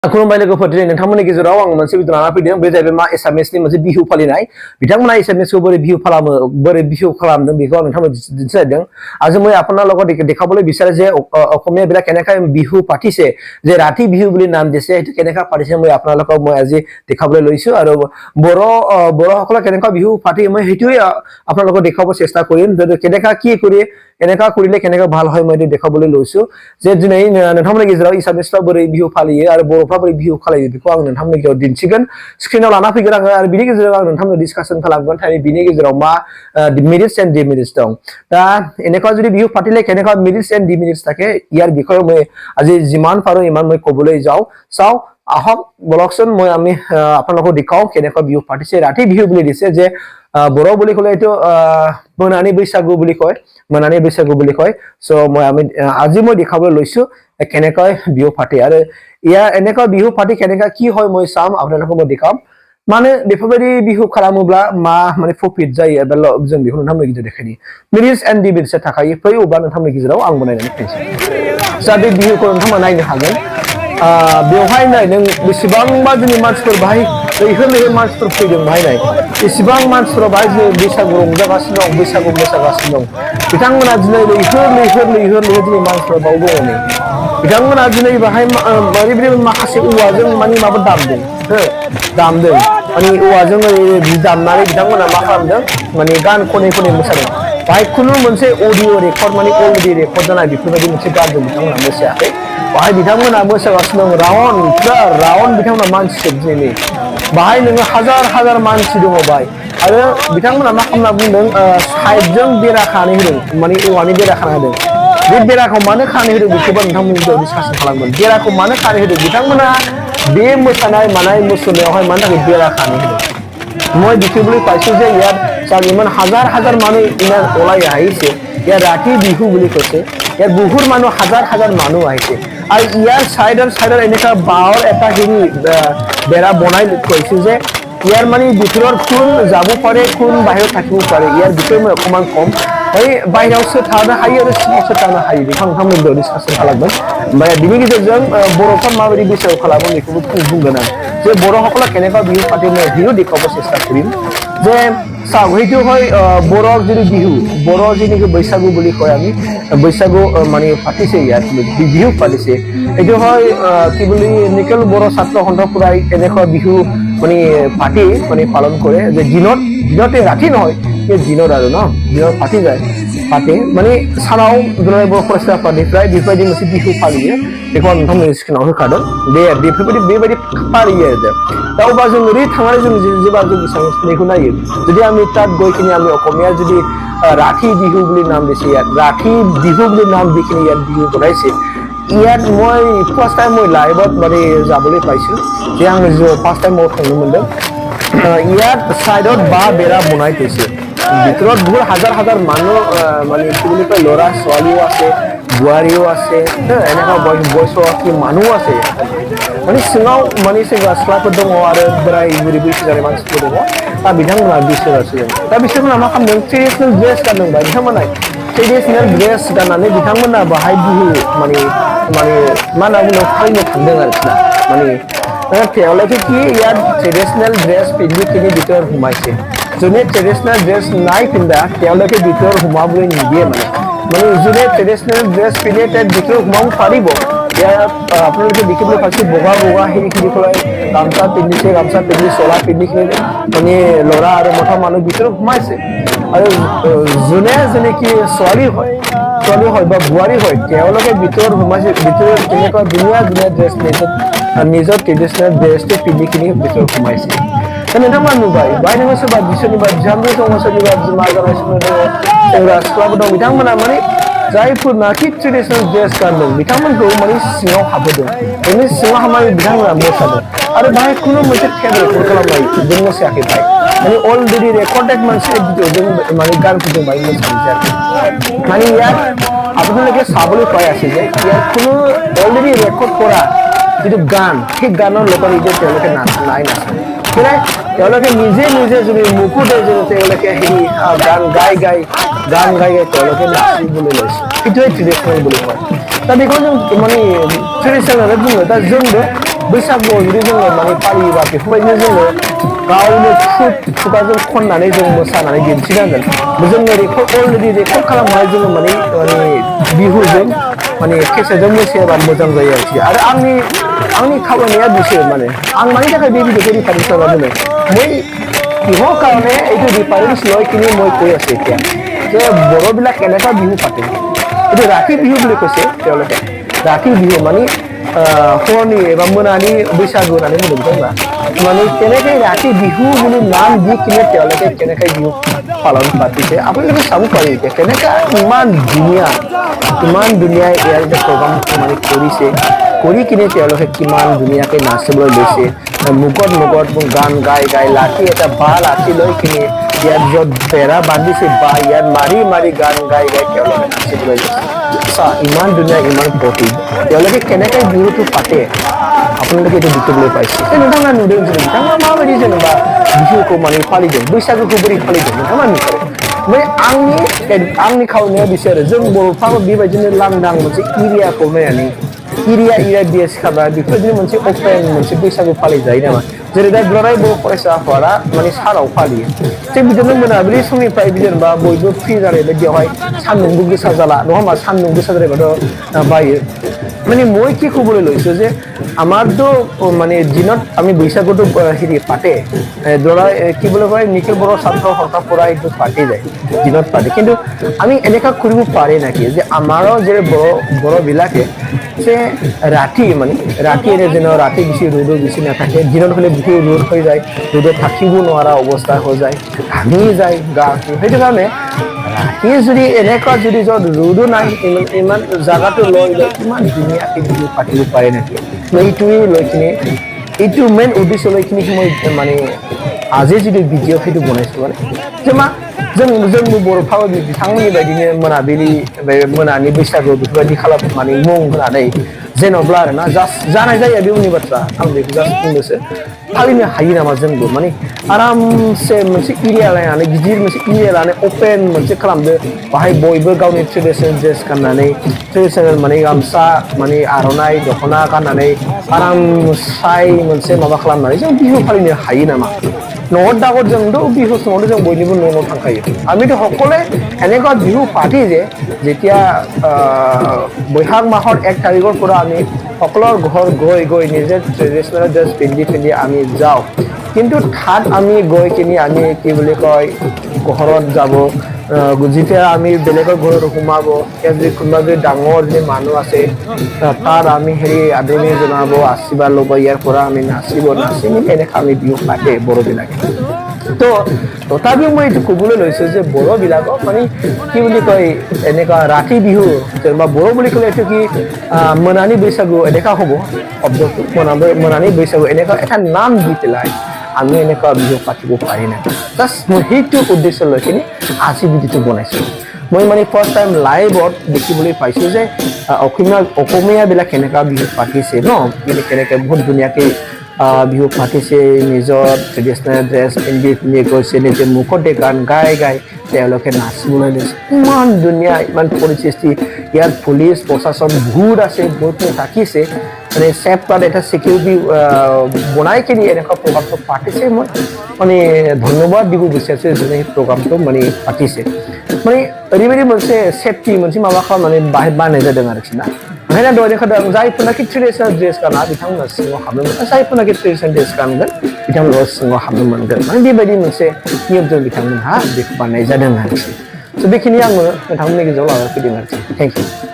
खुलुमबाय लोगोफोर दिनै नोंथांमोननि गेजेराव आं मोनसे भिडिअ लाना फैदों बे जाहैबाय मा एसामिसनि मोनसे बिहु फालिनाय बिथांमोना एसामिसखौ बोरै बिहु खालामो बोरै बिहु खालामदों बेखौ आं नोंथांमोन दिन्थिदों आज मैं আপনার লগত দেখাবলৈ বিচাৰে যে অসমীয়া বিলাক কেনেকৈ বিহু পাতিছে যে ৰাতি বিহু বুলি নাম দিছে এটো কেনেকৈ পাতিছে মই আপোনালোকক মই আজি দেখাবলৈ লৈছো আৰু বড়সকলে কেনেকৈ বিহু পাতি মই হেতুই আপোনালোকক দেখাব চেষ্টা কৰিম যে কেনেকৈ কি কৰি এনেকা কৰিলে কেনেকৈ ভাল হয় মই দেখাবলৈ লৈছো যে দিनै नोंथांमोननि गेजेराव एसामिसफ्रा बोरै बिहु फालियो आरो बर'फ्रा बोरै बिहु खालायो बेखौ आं नोंथांमोननि गेजेराव दिन्थिगोन स्क्रिनाव लाना फैगोन आरो बिनि गेजेराव आं नोंथांमोननो डिसकासन खालामगोन थारै बिनि गेजेराव मा मिनिट्स एन्ड डिमिनिट्स दं दा এনেকুৱা যদি बिहु पातिले केनेका मिनिट्स एन्ड डिमिनिट्स থাকে ইয়াৰ বিষয়ে মই আজি যিমান পাৰো ইমান মই কবলৈ যাও চাও আহক বলকচোন মই আমি আপোনালোকক দেখাও কেনেকা बिहु पातिছে ৰাতি बिहु বুলি দিছে যে বড়ো বুলি কলে এটো Mwnani Bwisagu বুলি কয় Mwnani Bwisagu বুলি কয় সো মই আমি আজি মই দেখাবলৈ লৈছো কেনেকৈ बिहु पाति আৰু ইয়া এনেকা बिहु पाति কেনেকা কি হয় মই চাম আপোনালোকক মই দেখাম माने बेफोरबायदि बिहु खालामोब्ला मा माने प्रफिट जायो एबा जों बेखौ नोंथांमोननि गेजेराव देखायनि मिनिट्स एन्ड डिमिनिट्स थाखायो फै अब्ला नोंथांमोननि गेजेराव आं बनायनानै फैनोसै जाहाथे बिहुखौ नोंथांमोना नायनो हागोन बेवहाय नाय नों बेसेबांबा जोंनि मानसिफोर बाहाय लैहोर मानसिफोर फैदों बाहाय नाय बेसेबां मानसिफोरा बाहाय जों बैसागु रंजागासिनो दं बैसागु मोसागासिनो दं बिथांमोना दिनै लैहोर जोंनि मानसिफोरा बाव दङ नै बिथांमोना दिनै बाहाय ओरैबायदि माखासे औवाजों माने माबा दामदों माने औवाजों दामनानै बिथांमोना मा खालामदों माने गान खनै मोसादों बाहाय खुनु मोनसे अडिअ रेकर्ड माने अलरेडि रेकर्ड जानाय बेफोरबायदि मोनसे गानजों बिथांमोना मोसायाखै बाहाय बिथांमोना मोसागासिनो दं राउन्ड बिथांमोना मानसि दिनै बाहाय नोङो हाजार मानसि दङ बाहाय आरो बिथांमोना मा खालामना बुंदों साइडजों बेरा खानानै होदों माने औवानि बेरा खाना होदों बे बेराखौ मानो खानानै होदों बेखौबो नोंथांमोननि गेजेराव डिसकासन खालामगोन बेराखौ मानो खानानै होदों बिथांमोना बे मोसानाय मानाय मुसुरनायावहाय मानो थाखाय बेरा खानानै होदों মই দেখিবলৈ পাইছো যে ইয়াত ইমান হাজাৰ মানুহ ইমান ওলাই আহিছে ইয়াৰ ৰাতি বিহু বুলি কৈছে ইয়াত বহুত মানুহ হাজাৰ মানুহ আহিছে আৰু ইয়াৰ সাইডৰ এনেকা বাঁহৰ এটা হেৰি বেৰা বনাই থৈছে যে ইয়াৰ মানে ভিতৰৰ কোন যাব পাৰে কোন বাহিৰত থাকিব পাৰে ইয়াৰ বিষয়ে মই অকমান কম এই বাহিৰাवसो थानो हायो आरो सिङावसो थानो हायो बेखौ नोंथांमोनजों डिसकासन खालामगोन ओमफ्राय बिनि गेजेरजों बर'फ्रा माबायदि बैसागु खालामो बेखौबो बुंगोन आं जे बर'সকলে केनेका बिहु पाते मैं बिहु देखाब चेष्टा करिम जे चाव हेतु হয় बर'र যদি बिहु बर' जेनेके बैसागु বুলি কয় আমি बैसागु माने पातिছে ইয়াত बिहु पातिছে एटु হয় কি বুলি निकेल बर' ছাত্ৰ সন্থাপুৰাই এনেকা बिहु माने पाति माने पालन करे जे दिनতে ৰাতি নহয় ये दिनर आरो ना दिनर पाति जाय पाते माने सानाव दुलाराय बर' फरायसाफोरनिफ्राय बेबायदि मोनसे बिहु फालियो बेखौ आं नोंथांमोननि स्क्रिनाव होखादों बेबायदि फालियो आरो दा अब्ला जों ओरै थांनानै जों जेब्ला जों एसामिसनिखौ नायो जुदि आं तात गयखिनि आं अসমীয়া যদি राखी बिहु বুলি नाम दिसे यात राखी बिहु বুলি नाम दिखिनि यात बिहु बनाइছে ইয়াত মই ফার্স্ট টাইম মই লাইভত মানে যাবলৈ পাইছো যে आं ফার্স্ট টাইম মই थांनो मोनदों ইয়াত সাইডত বা বেৰা বনাই থৈছে ভিতৰত বহুত হাজাৰ মানুহ মানে কি বুলি কয় লৰা ছোৱালীও আছে বুৱাৰীও আছে এনেকা বয়সৰ মানুহ আছে মানে सिङाव माने सेंग्रा सिख्लाफोर दङ आरो बोराय बुरै बैसो जानाय मानसिफोर दङ दा बिथांमोना बिसोरासो दा बिसोरमोना मा खालामदों ट्रेडिशनेल ड्रेस गानदों बिथांमोना ट्रेडिशनेल ड्रेस गाननानै बिथांमोना बाहाय बिहु माने मा होनना बुङो फालिनो थांदों आरोखि माने তেওঁলোকে কি ইয়াত ট্ৰেডিশনেল ড্ৰেছ পিন্ধি কিনি ভিতৰত সোমাইছে যোনে ট্ৰেডিশনেল ড্ৰেছ নাই পিন্ধা তেওঁলোকে ভিতৰত সোমাবলৈ নিদিয়ে মানে যোনে ট্ৰেডিশনেল ড্ৰেছ পিন্ধে তাত ভিতৰত সোমাব পাৰিব ইয়াত আপোনালোকে দেখিবলৈ পাইছে বগা সেইখিনি কলাই গামছা পিন্ধি চলা পিন্ধি মানে ল'ৰা আৰু মতা মানুহ ভিতৰত সোমাইছে আৰু যোনে কি ছোৱালী হয় বা বুৱাৰী হয় তেওঁলোকে ভিতৰত সোমাইছে ভিতৰত তেনেকুৱা ধুনীয়া ড্ৰেছ নিজৰ ট্ৰেডিশনেল ড্ৰেছটো পিন্ধি কিনি ভিতৰত সোমাইছে नोंथांमोना नुबाय बाहाय नोङो सोरबा सोरनिबा बिहामजो दङ सोरनिबा बिमा जानाय सोरनिबा सेंग्रा सिख्लाबो दं बिथांमोना माने जायफोरनाखि ट्रेडिशनेल ड्रेस गानदों बिथांमोनखौ माने सिङाव हाबहोदों बेनि सिङाव हाबनानै बिथांमोना मोसादों आरो बाहाय खुनु मोनसे टेप रेकर्ड खालामनाय जों मोसायाखै बाहाय माने अलरेडि रेकर्डेड मोनसे भिडिअजों माने गानफोरजों बाहाय मोसानाय जायाखै माने ইয়াত আপোনালোকে চাবলৈ পাই আছে যে ইয়াত কোনো অলৰেডি ৰেকৰ্ড কৰা যিটো গান সেই গানৰ লগত এতিয়া তেওঁলোকে নাই তেওঁলোকে নিজে যদি মুকুটে তেওঁলোকে হেৰি গান গাই তেওঁলোকে নাচিবলৈ লৈছে সেইটোৱে ট্ৰেডিশনেল বুলি কয় दा बेखौ जों माने ट्रेडिशनेल होननानै बुङो दा जोंबो बैसागु जुदि जोङो माने फालियोबा बेफोरबायदिनो जोङो गावनो खुगाजों खननानै जों मोसानानै दिन्थिनांगोन जोङो अलरेडि रेकर्ड खालामनाय जोङो माने बिहुजों माने केसेटजों मोसायाबा मोजां जायो आरो आंनि खामानिया बिसोर माने आं मानि थाखाय बे भिडिअखौ रिफारेन्स खालामना दोनो मैं কিহৰ কাৰণে এইটো ৰিফাৰেন্স লৈ কিনে মই কৈ আছো এতিয়া যে বড়োবিলাক কেনেকুৱা বিহু পাতে এইটো ৰাতি বিহু বুলি কৈছে তেওঁলোকে ৰাতি বিহু মানে হৰনি এবা মোনানি बैसागु होननानै बुंदों बिथांमोना माने केनेকৈ राति बिहु বুলি नाम দি কিনে তেওঁলোকে কেনেকৈ বিহু পালন পাতিছে আপোনালোকে চাব পাৰি কেনেকৈ ইমান ধুনীয়া ইয়াৰ যে প্ৰগ্ৰাম মানে কৰিছে কৰি কিনে তেওঁলোকে কিমান ধুনীয়াকৈ নাচিবলৈ লৈছে মুখত গান গাই লাঠি এটা বা লাঠি লৈ কিনে ইয়াত য'ত বেৰা বান্ধিছে বা ইয়াত মাৰি গান গাই তেওঁলোকে নাচিবলৈ লৈছে ইমান ধুনীয়া ইমান ফূৰ্তি তেওঁলোকে কেনেকৈ বিহুটো পাতে আপোনালোকে এইটো দেখিবলৈ পাইছে नोंथाङा नुदों जे नोंथाङा माबायदि जेनेबा बिहुखौ माने फालिदों बैसागुखौ बोरै फालिदों नोंथाङा नुखादों ओमफ्राय आंनि खावलायनाया बिसोरो जों बर'फ्राबो बेबायदिनो लांदां मोनसे एरियाखौ नायनानै एरिया बेस खालामना बेफोरबायदिनो मोनसे अपेन मोनसे बैसागु फालिजायो नामा जेरै दा दुलाराय बर' फरायसा आफादा माने सानाव फालियो थिग बिदिनो मोनाबिलि समनिफ्राय जेनेबा बयबो फ्रि जानाय बायदियावहाय सान्दुंबो गोसा जाला नङा होमबा सान्दुं गोसा जायोबाथ' बायो মানে মই কি ক'বলৈ লৈছো যে আমাৰতো মানে দিনত আমি বৈশাগুটো হেৰি পাতে ধৰা কি বুলি কয় নিখিল বড়ো ছাত্ৰ সন্থাৰ পৰা এইটো পাতি যায় দিনত পাতে কিন্তু আমি এনেকুৱা কৰিব পাৰে নেকি যে আমাৰো যে বড়োবিলাকে যে ৰাতি মানে যেন ৰাতি বেছি ৰ'দো বেছি নাথাকে দিনত হ'লে বেছি ৰ'দ হৈ যায় ৰ'দত থাকিব নোৱাৰা অৱস্থা হৈ যায় ঘামি যায় গাটো সেইটো কাৰণে ৰাতি যদি এনেকুৱা যদি য'ত ৰ'দো নাই ইমান জাগাটো লৈ ইমান ধুনীয়াকৈ বিহু পাতিব পাৰে নেকি এইটোৱে লৈ কিনে এইটো মেইন উদ্দেশ্য লৈ কিনে মই মানে আজি যদি ভিডিঅ' সেইটো বনাইছো মানে যে जोंबो बर'फ्राबो बिथांमोननि बायदिनो मोनानि बैसागु बेफोरबायदि खालाम माने मुं होनानै जेन'ब्ला आरोना जास्ट जानाय जायो बे उननि बाथ्रा आं बेखौ जास्ट बुंनोसो फालिनो हायो नामा जोंबो माने आरामसे मोनसे एरिया लायनानै गिदिर मोनसे एरिया लानानै अपेन मोनसे खालामदो बाहाय बयबो गावनि ट्रेडिशनेल ड्रेस गाननानै ट्रेडिशनेल माने गामसा माने आर'नाइ दख'ना गाननानै आराम साय मोनसे माबा खालामनानै जों बिहु फालिनो हायो नामा न'आव दागत जोंथ' बिहु समावथ' जों बयनिबो न'आव थांखायो आमिथ' সকলোৱে এনেকুৱা বিহু পাতি যে যেতিয়া বৈশাখ মাহৰ 1 তাৰিখৰ পৰা আমি সকলৰ ঘৰ গৈ নিজে ট্ৰেডিশনেল ড্ৰেছ পিন্ধি আমি যাওঁ কিন্তু ঠাত আমি গৈ কিনি আমি কি বুলি কয় ঘৰত যাব যেতিয়া আমি বেলেগৰ ঘৰত সোমাব যদি কোনোবা যদি ডাঙৰ যদি মানুহ আছে তাৰ আমি হেৰি আদৰণি জনাব আশীৰ্বাদ ল'ব ইয়াৰ পৰা আমি নাচি এনেকৈ আমি বিহু পাতে বড়োবিলাকে তো তথাপিও মই এইটো ক'বলৈ লৈছোঁ যে বড়োবিলাকক মানে কি বুলি কয় এনেকুৱা ৰাতি বিহু যেনিবা বড়ো বুলি ক'লে এইটো কি মোনানি বৈশাগু এনেকুৱা হ'ব শব্দটো মোনানি বৈশাগু এনেকুৱা এটা নাম দি পেলাই আমি এনেকুৱা বিহু পাতিব পাৰি নাই জাষ্ট মই সেইটো উদ্দেশ্য লৈ কিনে আজি ভিডিঅ'টো বনাইছোঁ মই মানে ফাৰ্ষ্ট টাইম লাইভত দেখিবলৈ পাইছোঁ যে অসমীয়াবিলাক কেনেকুৱা বিহু পাতিছে ন কেনেকৈ বহুত ধুনীয়াকৈ বিহু পাতিছে নিজৰ ট্ৰেডিশনেল ড্ৰেছ পিন্ধি গৈছে নিজে মুখতে গান গাই তেওঁলোকে নাচিবলৈ লৈছে ইমান ধুনীয়া ইমান পৰিস্থিতি ইয়াত পুলিচ প্ৰশাসন বহুত আছে বহুত থাকিছে মানে চেফগাৰ্ড এটা চিকিউৰিটি বনাই কিনি এনেকুৱা প্ৰগ্ৰামটো পাতিছে মই মানে ধন্যবাদ দিব বিচাৰিছোঁ যোনে সেই প্ৰগ্ৰামটো মানে পাতিছে মানে ओरैबायदि मोनसे सेफ्टि मोनसे माबा खालामनानै बानायनाय जादों आरोखि ना ओंखायनो दहाय देखायदों जायफोरनाखि ट्रेडिशनेल ड्रेस गाना बिथांमोना सिङाव हाबनो मोनगोन जायफोरनाखि ट्रेडिशनेल ड्रेस गानगोन बिथांमोना सिङाव हाबनो मोनगोन माने बेबायदि मोनसे नियमजों बिथांमोनहा बेखौ बानायनाय जादों आरोखि स' बेखिनि आङो नोंथांमोननि गेजेराव लानानै फैदों आरोखि थेंक इउ